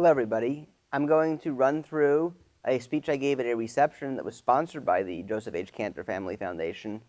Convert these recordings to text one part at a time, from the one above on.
Hello, everybody. I'm going to run through a speech I gave at a reception that was sponsored by the Joseph H. Cantor Family Foundation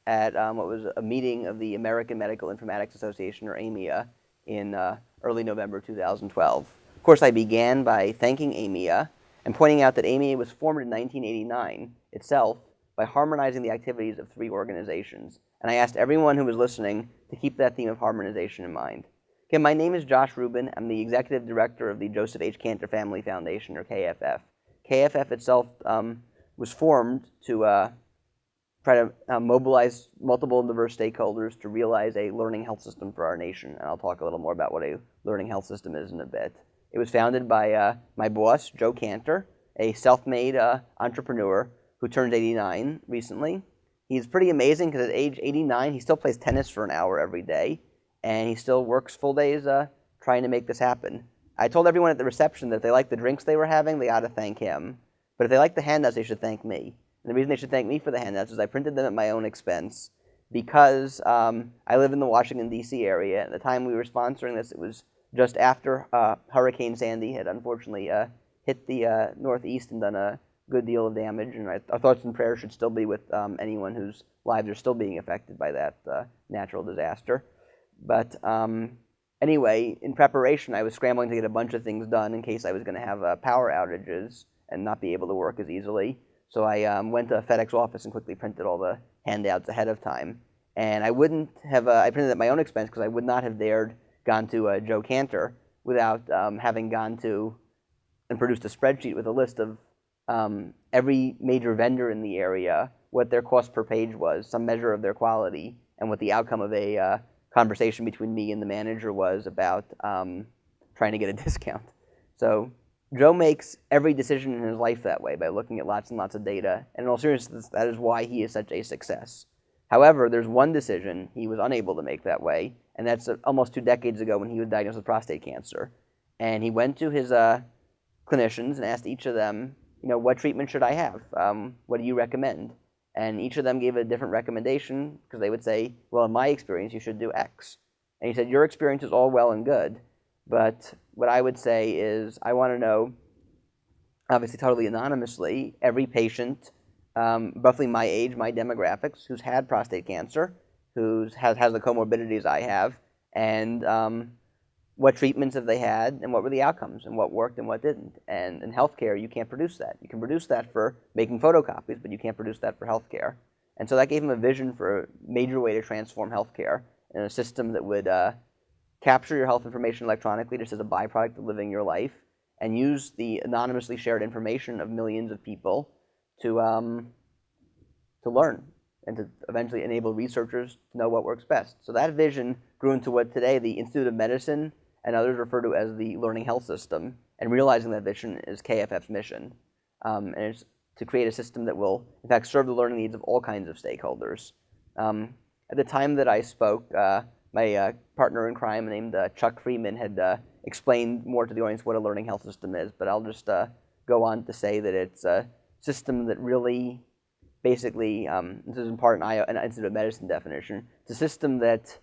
at what was a meeting of the American Medical Informatics Association, or AMIA, in early November 2012. Of course, I began by thanking AMIA and pointing out that AMIA was formed in 1989 itself by harmonizing the activities of 3 organizations. And I asked everyone who was listening to keep that theme of harmonization in mind. Again, my name is Josh Rubin. I'm the executive director of the Joseph H. Cantor Family Foundation, or KFF. KFF itself was formed to try to mobilize multiple and diverse stakeholders to realize a learning health system for our nation. And I'll talk a little more about what a learning health system is in a bit. It was founded by my boss, Joe Cantor, a self-made entrepreneur who turned 89 recently. He's pretty amazing because at age 89, he still plays tennis for an hour every day. And he still works full days trying to make this happen. I told everyone at the reception that if they liked the drinks they were having, they ought to thank him. But if they liked the handouts, they should thank me. And the reason they should thank me for the handouts is I printed them at my own expense because I live in the Washington, D.C. area. At the time we were sponsoring this, it was just after Hurricane Sandy had unfortunately hit the Northeast and done a good deal of damage. And our thoughts and prayers should still be with anyone whose lives are still being affected by that natural disaster. But anyway, in preparation, I was scrambling to get a bunch of things done in case I was going to have power outages and not be able to work as easily. So I went to a FedEx office and quickly printed all the handouts ahead of time. And I wouldn't have, I printed at my own expense because I would not have dared gone to Joe Cantor without having gone to and produced a spreadsheet with a list of every major vendor in the area, what their cost per page was, some measure of their quality, and what the outcome of a conversation between me and the manager was about trying to get a discount. So Joe makes every decision in his life that way by looking at lots and lots of data, and in all seriousness, that is why he is such a success. However, there's one decision he was unable to make that way, and that's almost 2 decades ago when he was diagnosed with prostate cancer. And he went to his clinicians and asked each of them, what treatment should I have? What do you recommend? And each of them gave a different recommendation because they would say, well, in my experience, you should do X. And he said, your experience is all well and good, but what I would say is I want to know, obviously totally anonymously, every patient, roughly my age, my demographics, who's had prostate cancer, who has the comorbidities I have, and what treatments have they had, and what were the outcomes, and what worked and what didn't. And in healthcare, you can't produce that. You can produce that for making photocopies, but you can't produce that for healthcare. And so that gave him a vision for a major way to transform healthcare in a system that would capture your health information electronically just as a byproduct of living your life, and use the anonymously shared information of millions of people to learn and to eventually enable researchers to know what works best. So that vision grew into what today the Institute of Medicine and others refer to as the learning health system, and realizing that vision is KFF's mission. And it's to create a system that will, in fact, serve the learning needs of all kinds of stakeholders. At the time that I spoke, my partner in crime named Chuck Freeman had explained more to the audience what a learning health system is, but I'll just go on to say that it's a system that really basically, this is in part an Institute of Medicine definition, it's a system that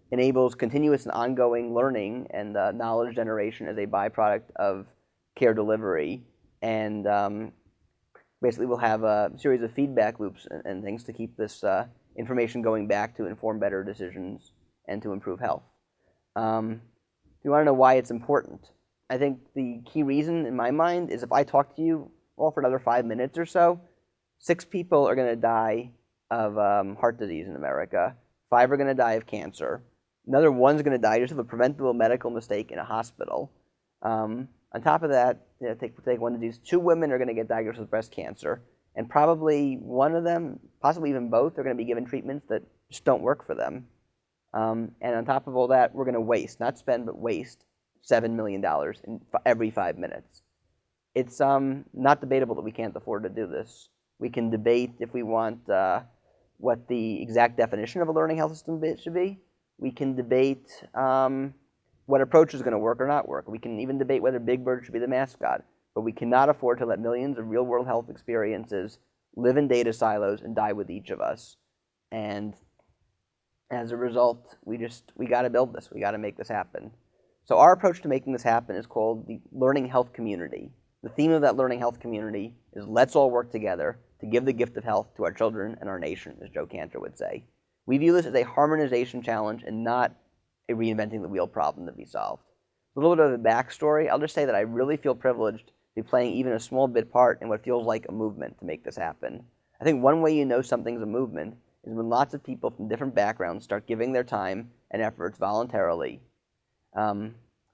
enables continuous and ongoing learning and knowledge generation as a byproduct of care delivery. And basically we'll have a series of feedback loops and things to keep this information going back to inform better decisions and to improve health. If you want to know why it's important, I think the key reason in my mind is if I talk to you all for another 5 minutes or so, 6 people are going to die of heart disease in America. 5 are going to die of cancer. Another 1's going to die just of a preventable medical mistake in a hospital. On top of that, take one disease, 2 women are going to get diagnosed with breast cancer, and probably one of them, possibly even both, are going to be given treatments that just don't work for them. And on top of all that, we're going to waste, not spend, but waste $7 million in every 5 minutes. It's not debatable that we can't afford to do this. We can debate if we want what the exact definition of a learning health system should be. We can debate what approach is going to work or not work. We can even debate whether Big Bird should be the mascot. But we cannot afford to let millions of real-world health experiences live in data silos and die with each of us. And as a result, we got to build this. We got to make this happen. So our approach to making this happen is called the Learning Health Community. The theme of that Learning Health Community is let's all work together to give the gift of health to our children and our nation, as Joe Cantor would say. We view this as a harmonization challenge and not a reinventing the wheel problem to be solved. A little bit of a backstory, I'll just say that I really feel privileged to be playing even a small bit part in what feels like a movement to make this happen. I think one way you know something's a movement is when lots of people from different backgrounds start giving their time and efforts voluntarily.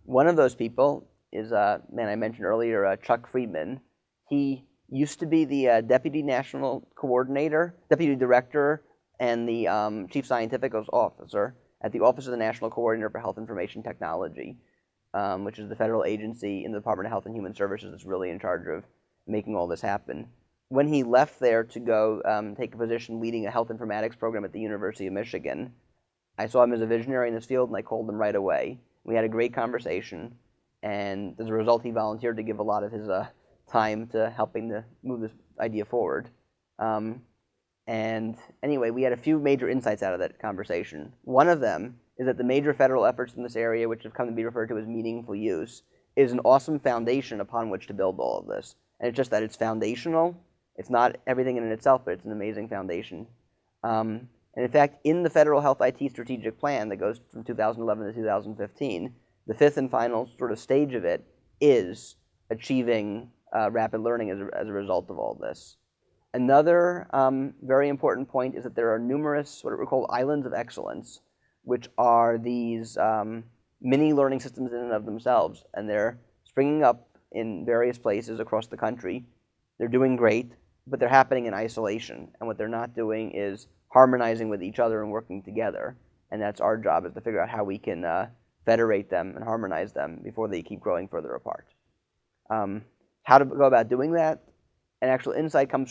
One of those people is a man I mentioned earlier, Chuck Friedman. He used to be the Deputy National Coordinator, Deputy Director, and the Chief Scientific Officer at the Office of the National Coordinator for Health Information Technology, which is the federal agency in the Department of Health and Human Services that's really in charge of making all this happen. When he left there to go take a position leading a health informatics program at the University of Michigan, I saw him as a visionary in this field, and I called him right away. We had a great conversation, and as a result, he volunteered to give a lot of his time to helping to move this idea forward. And anyway, we had a few major insights out of that conversation. One of them is that the major federal efforts in this area, which have come to be referred to as meaningful use, is an awesome foundation upon which to build all of this. And it's just that it's foundational. It's not everything in itself, but it's an amazing foundation. And in fact, in the Federal Health IT Strategic Plan that goes from 2011 to 2015, the fifth and final sort of stage of it is achieving rapid learning as a result of all this. Another very important point is that there are numerous what we call islands of excellence, which are these mini learning systems in and of themselves, and they're springing up in various places across the country. They're doing great, but they're happening in isolation, and what they're not doing is harmonizing with each other and working together. And that's our job, is to figure out how we can federate them and harmonize them before they keep growing further apart. How to go about doing that? An actual insight comes